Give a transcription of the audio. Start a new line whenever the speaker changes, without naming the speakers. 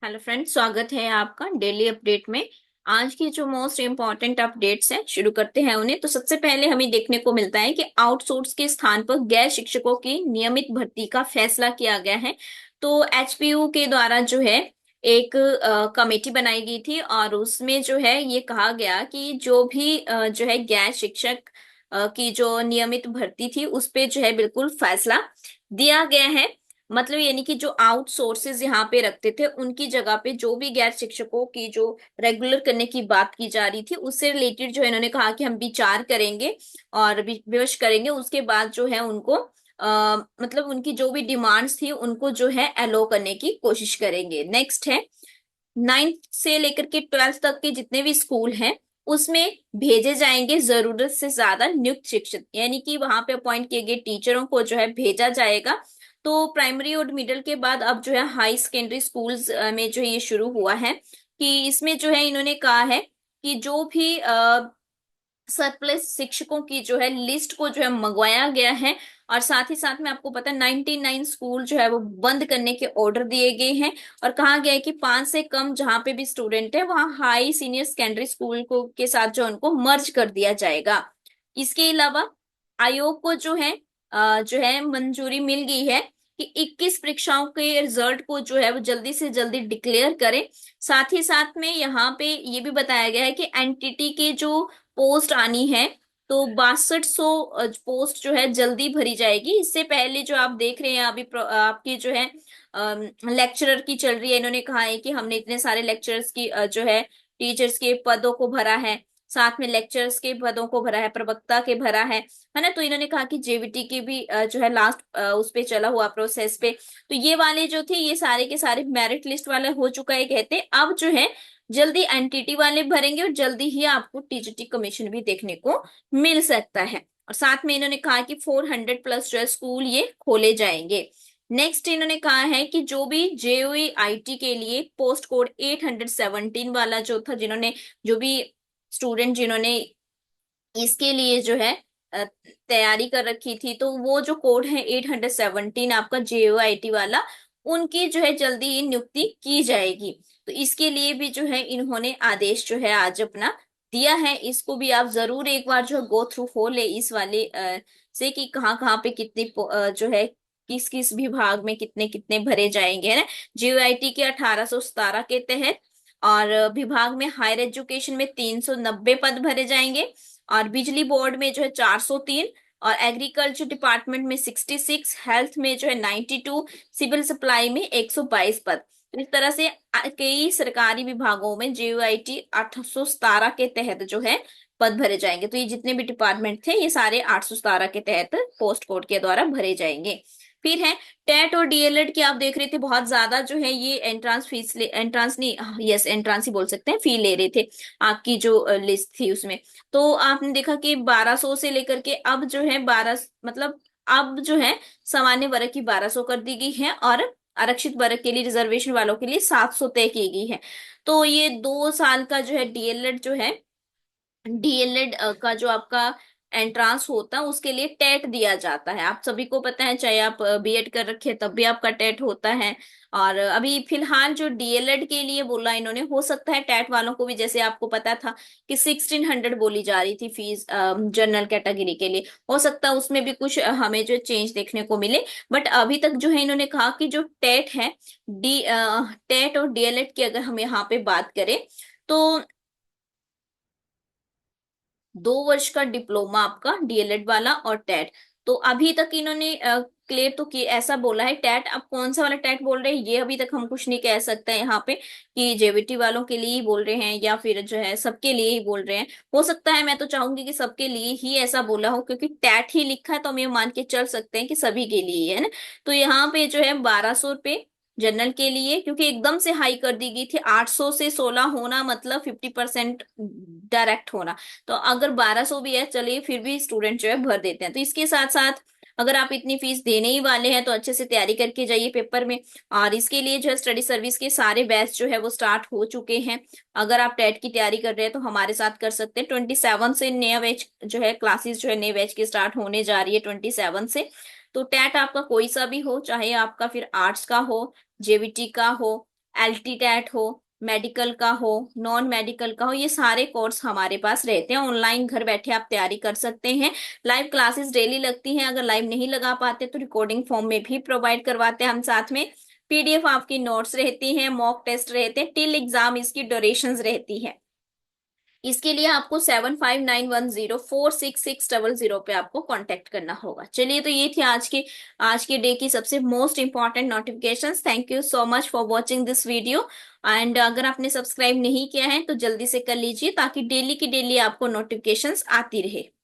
Hello friends, स्वागत है आपका डेली अपडेट में। आज की जो मोस्ट इम्पॉर्टेंट अपडेट्स हैं शुरू करते हैं उन्हें। तो सबसे पहले हमें देखने को मिलता है कि आउटसोर्स के स्थान पर गैर शिक्षकों की नियमित भर्ती का फैसला किया गया है। तो एचपीयू के द्वारा जो है एक कमेटी बनाई गई थी और उसमें जो है ये कहा गया कि जो भी जो है गैर शिक्षक की जो नियमित भर्ती थी उस पे जो है बिल्कुल फैसला दिया गया है। मतलब यानी कि जो आउटसोर्सेज यहाँ पे रखते थे उनकी जगह पे जो भी गैर शिक्षकों की जो रेगुलर करने की बात की जा रही थी उससे रिलेटेड जो है इन्होंने कहा कि हम विचार करेंगे और विमर्श करेंगे। उसके बाद जो है उनको मतलब उनकी जो भी डिमांड्स थी उनको जो है एलो करने की कोशिश करेंगे। नेक्स्ट है 9th से लेकर के 12th तक के जितने भी स्कूल हैं उसमें भेजे जाएंगे जरूरत से ज्यादा नियुक्त शिक्षक, यानी कि वहां पे अपॉइंट किए गए टीचरों को जो है भेजा जाएगा। तो प्राइमरी और मिडिल के बाद अब जो है हाई सेकेंडरी स्कूल्स में जो ये शुरू हुआ है कि इसमें जो है इन्होंने कहा है कि जो भी सरप्लस शिक्षकों की जो है लिस्ट को जो है मंगवाया गया है। और साथ ही साथ में आपको पता है 99 स्कूल जो है वो बंद करने के ऑर्डर दिए गए हैं। और कहा गया है कि 5 से कम जहां पे भी स्टूडेंट है वहां हाई सीनियर सेकेंडरी स्कूल को के साथ जो उनको मर्ज कर दिया जाएगा। इसके अलावा आयोग को जो है मंजूरी मिल गई है कि 21 परीक्षाओं के रिजल्ट को जो है वो जल्दी से जल्दी डिक्लेयर करें। साथ ही साथ में यहाँ पे ये भी बताया गया है कि एनटीटी के जो पोस्ट आनी है तो 6200 पोस्ट जो है जल्दी भरी जाएगी। इससे पहले जो आप देख रहे हैं अभी आपकी जो है लेक्चरर की चल रही है। इन्होंने कहा है कि हमने इतने सारे लेक्चरर्स की जो है टीचर्स के पदों को भरा है, साथ में लेक्चरर्स के पदों को भरा है, प्रवक्ता के भरा है ना। तो इन्होंने कहा कि जेवीटी की भी जो है लास्ट उस पे चला हुआ प्रोसेस पे। तो ये वाले जो थे ये सारे के सारे मेरिट लिस्ट वाले हो चुका है कहते। अब जो है जल्दी एनटीटी वाले भरेंगे और जल्दी ही आपको टीजीटी कमीशन भी देखने को मिल सकता है। और साथ में इन्होंने कहा कि 400 प्लस जो है स्कूल ये खोले जाएंगे। नेक्स्ट इन्होंने कहा है कि जो भी जेओई आईटी के लिए पोस्ट कोड 817 वाला जो था, जिन्होंने जो भी स्टूडेंट जिन्होंने इसके लिए जो है तैयारी कर रखी थी तो वो जो कोड है 817 आपका जेओआईटी वाला, उनकी जो है जल्दी ही नियुक्ति की जाएगी। तो इसके लिए भी जो है इन्होंने आदेश जो है आज अपना दिया है। इसको भी आप जरूर एक बार जो है गो थ्रू हो ले इस वाले से कि कहाँ कहाँ पे कितनी जो है किस किस विभाग में कितने कितने भरे जाएंगे, है ना। जेओआईटी के 1817 के तहत और विभाग में हायर एजुकेशन में 390 पद भरे जाएंगे और बिजली बोर्ड में जो है 403 और एग्रीकल्चर डिपार्टमेंट में 66, हेल्थ में जो है 92, सिविल सप्लाई में 122 पद। तो इस तरह से कई सरकारी विभागों में जेयूआईटी 817 के तहत जो है पद भरे जाएंगे। तो ये जितने भी डिपार्टमेंट थे ये सारे 817 के तहत पोस्ट कोड के द्वारा भरे जाएंगे। फिर है टेट और डीएलएड की, आप देख रहे थे बहुत ज्यादा जो है ये एंट्रांस फीस एंट्रांस नहीं, यस एंट्रांस ही बोल सकते हैं, फी ले रहे थे आपकी जो लिस्ट थी उसमें। तो आपने देखा कि 1200 से लेकर के अब जो है 12 मतलब अब जो है सामान्य वर्ग की 1200 कर दी गई है और आरक्षित वर्ग के लिए रिजर्वेशन वालों के लिए 700 तय की गई है। तो ये 2 साल का जो है डीएलएड जो है डीएलएड का जो आपका एंट्रांस होता है उसके लिए टेट दिया जाता है। आप सभी को पता है, चाहे आप बीएड कर रखे तब भी आपका टेट होता है। और अभी फिलहाल जो डीएलएड के लिए बोला इन्होंने, हो सकता है टेट वालों को भी, जैसे आपको पता था कि 1600 बोली जा रही थी फीस जनरल कैटेगरी के लिए, हो सकता है उसमें भी कुछ हमें जो चेंज देखने को मिले। बट अभी तक जो है इन्होंने कहा कि जो टेट है टेट और डीएलएड की अगर हम यहाँ पे बात करें तो 2 वर्ष का डिप्लोमा आपका डीएलएड वाला और टेट। तो अभी तक इन्होंने क्लियर तो कि ऐसा बोला है। टेट अब कौन सा वाला टेट बोल रहे हैं ये अभी तक हम कुछ नहीं कह सकते हैं यहाँ पे कि जेवीटी वालों के लिए ही बोल रहे हैं या फिर जो है सबके लिए ही बोल रहे हैं। हो सकता है, मैं तो चाहूंगी कि सबके लिए ही ऐसा बोला हो क्योंकि टैट ही लिखा है तो हम ये मान के चल सकते हैं कि सभी के लिए ही है ना। तो यहाँ पे जो है 1200 रुपये जनरल के लिए, क्योंकि एकदम से हाई कर दी गई थी 800 से 16 होना मतलब 50% डायरेक्ट होना। तो अगर 1200 भी है चलिए फिर भी स्टूडेंट जो है भर देते हैं। तो इसके साथ साथ अगर आप इतनी फीस देने ही वाले हैं तो अच्छे से तैयारी करके जाइए पेपर में। और इसके लिए जो है स्टडी सर्विस के सारे बैच जो है वो स्टार्ट हो चुके हैं। अगर आप टेट की तैयारी कर रहे हैं तो हमारे साथ कर सकते हैं। 27 से नया बैच जो है क्लासेस जो है नए बैच की स्टार्ट होने जा रही है 27 से। तो टेट आपका कोई सा भी हो, चाहे आपका फिर आर्ट्स का हो, जेवीटी का हो, एलटीटेट हो, मेडिकल का हो, नॉन मेडिकल का हो, ये सारे कोर्स हमारे पास रहते हैं। ऑनलाइन घर बैठे आप तैयारी कर सकते हैं। लाइव क्लासेस डेली लगती हैं, अगर लाइव नहीं लगा पाते तो रिकॉर्डिंग फॉर्म में भी प्रोवाइड करवाते हैं हम साथ में। पीडीएफ आपकी नोट्स रहती हैं, मॉक टेस्ट रहते हैं, टिल एग्जाम इसकी ड्यूरेशंस रहती है। इसके लिए आपको 7591046600 पे आपको कांटेक्ट करना होगा। चलिए, तो ये थी आज के डे की सबसे most important notifications. Thank you so much for watching this video. And अगर आपने सब्सक्राइब नहीं किया है तो जल्दी से कर लीजिए, ताकि डेली की डेली आपको नोटिफिकेशंस आती रहे।